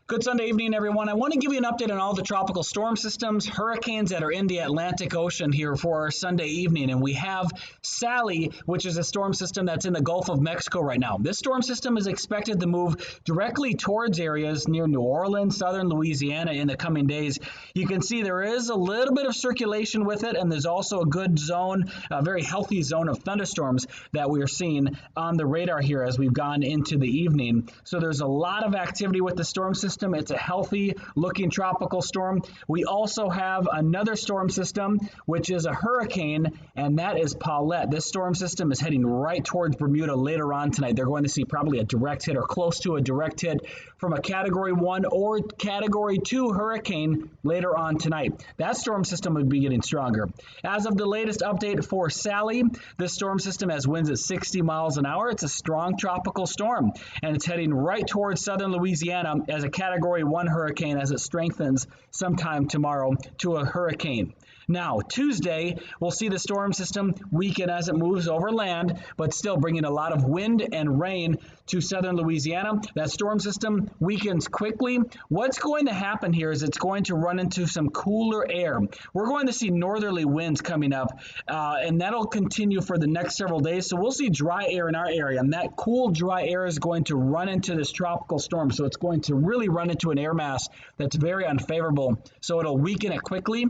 Good Sunday evening, everyone. I want to give you an update on all the tropical storm systems, hurricanes that are in the Atlantic Ocean here for our Sunday evening. And we have Sally, which is a storm system that's in the Gulf of Mexico right now. This storm system is expected to move directly towards areas near New Orleans, southern Louisiana in the coming days. You can see there is a little bit of circulation with it, and there's also a good zone, a very healthy zone of thunderstorms that we are seeing on the radar here as we've gone into the evening. So there's a lot of activity with the storm system. It's a healthy looking tropical storm. We also have another storm system, which is a hurricane, and that is Paulette. This storm system is heading right towards Bermuda later on tonight. They're going to see probably a direct hit or close to a direct hit from a Category 1 or Category 2 hurricane later on tonight. That storm system would be getting stronger. As of the latest update for Sally, this storm system has winds at 60 miles an hour. It's a strong tropical storm, and it's heading right towards southern Louisiana as a Category 1 hurricane as it strengthens sometime tomorrow to a hurricane. Now, Tuesday, we'll see the storm system weaken as it moves over land, but still bringing a lot of wind and rain to southern Louisiana. That storm system weakens quickly. What's going to happen here is it's going to run into some cooler air. We're going to see northerly winds coming up, and that'll continue for the next several days. So we'll see dry air in our area, and that cool, dry air is going to run into this tropical storm. So it's going to really run into an air mass that's very unfavorable. So it'll weaken it quickly.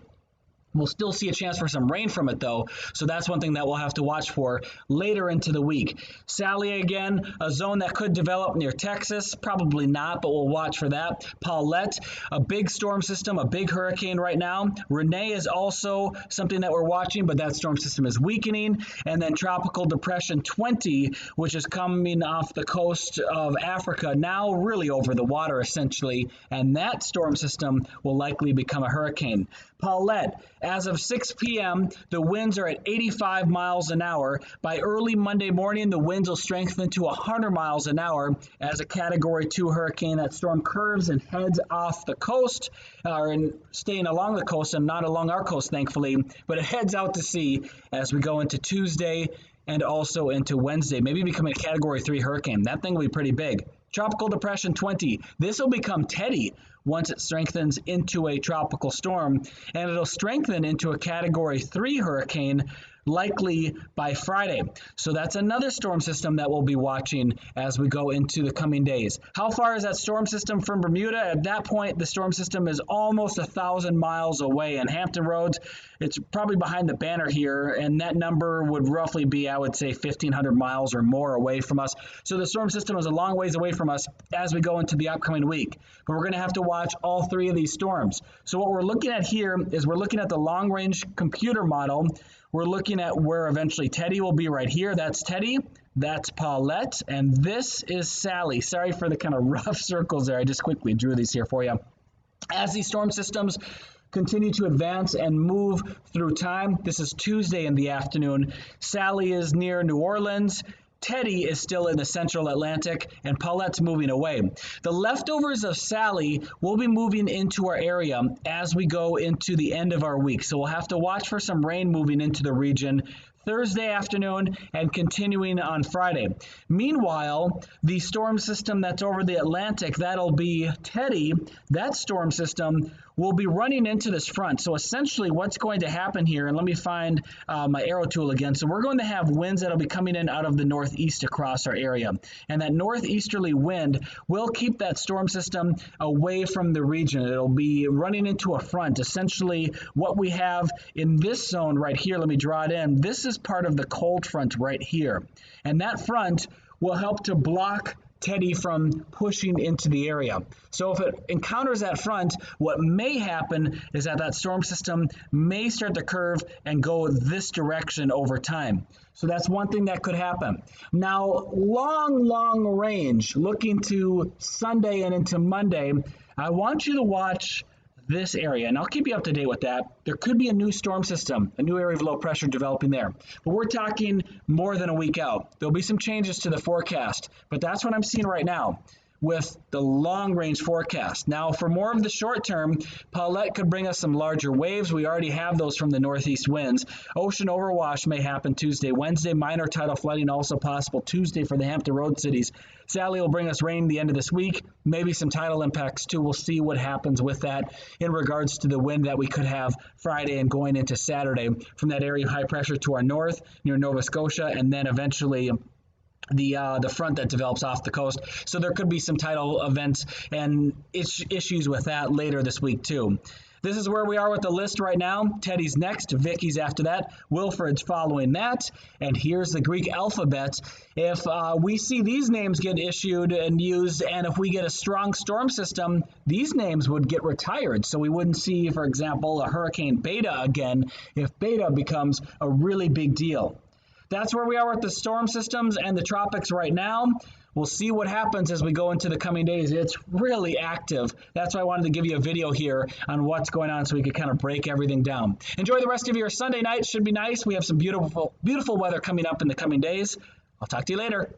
We'll still see a chance for some rain from it, though, so that's one thing that we'll have to watch for later into the week. Sally, again, a zone that could develop near Texas. Probably not, but we'll watch for that. Paulette, a big storm system, a big hurricane right now. Renee is also something that we're watching, but that storm system is weakening. And then Tropical Depression 20, which is coming off the coast of Africa, now really over the water, essentially, and that storm system will likely become a hurricane. Paulette, as of 6 p.m., the winds are at 85 miles an hour. By early Monday morning, the winds will strengthen to 100 miles an hour as a Category 2 hurricane. That storm curves and heads off the coast, and staying along the coast and not along our coast, thankfully, but it heads out to sea as we go into Tuesday and also into Wednesday, maybe becoming a Category 3 hurricane. That thing will be pretty big. Tropical Depression 20. This will become Teddy once it strengthens into a tropical storm, and it'll strengthen into a Category 3 hurricane likely by Friday. So that's another storm system that we'll be watching as we go into the coming days. How far is that storm system from Bermuda? At that point, the storm system is almost 1,000 miles away. In Hampton Roads, it's probably behind the banner here, and that number would roughly be, I would say, 1,500 miles or more away from us. So the storm system is a long ways away from us as we go into the upcoming week. But we're going to have to watch all three of these storms. So what we're looking at here is we're looking at the long-range computer model. We're looking at where eventually Teddy will be right here. That's Teddy. That's Paulette. And this is Sally. Sorry for the kind of rough circles there. I just quickly drew these here for you. As these storm systems continue to advance and move through time, this is Tuesday in the afternoon. Sally is near New Orleans. Teddy is still in the central Atlantic, and Paulette's moving away. The leftovers of Sally will be moving into our area as we go into the end of our week. So we'll have to watch for some rain moving into the region Thursday afternoon and continuing on Friday. Meanwhile, the storm system that's over the Atlantic, that'll be Teddy, that storm system will be running into this front. So essentially what's going to happen here, and let me find my arrow tool again. So we're going to have winds that'll be coming in out of the northeast across our area. And that northeasterly wind will keep that storm system away from the region. It'll be running into a front. Essentially what we have in this zone right here, let me draw it in. This is part of the cold front right here. And that front will help to block Teddy from pushing into the area. So if it encounters that front, what may happen is that that storm system may start to curve and go this direction over time. So that's one thing that could happen. Now, long range, looking to Sunday and into Monday, I want you to watch this area, and I'll keep you up to date with that. There could be a new storm system, a new area of low pressure developing there. But we're talking more than a week out. There'll be some changes to the forecast, but that's what I'm seeing right now. with the long-range forecast. Now, for more of the short term, Paulette could bring us some larger waves. We already have those from the northeast winds. Ocean overwash may happen Tuesday, Wednesday. Minor tidal flooding also possible Tuesday for the Hampton Road cities. Sally will bring us rain the end of this week, maybe some tidal impacts too. We'll see what happens with that in regards to the wind that we could have Friday and going into Saturday from that area of high pressure to our north near Nova Scotia, and then eventually the front that develops off the coast. So there could be some tidal events and issues with that later this week too. This is where we are with the list right now. Teddy's next, Vicky's after that, Wilfred's following that, and here's the Greek alphabet. If we see these names get issued and used, and if we get a strong storm system, these names would get retired. So we wouldn't see, for example, a Hurricane Beta again if Beta becomes a really big deal. That's where we are with the storm systems and the tropics right now. We'll see what happens as we go into the coming days. It's really active. That's why I wanted to give you a video here on what's going on so we could kind of break everything down. Enjoy the rest of your Sunday night. Should be nice. We have some beautiful weather coming up in the coming days. I'll talk to you later.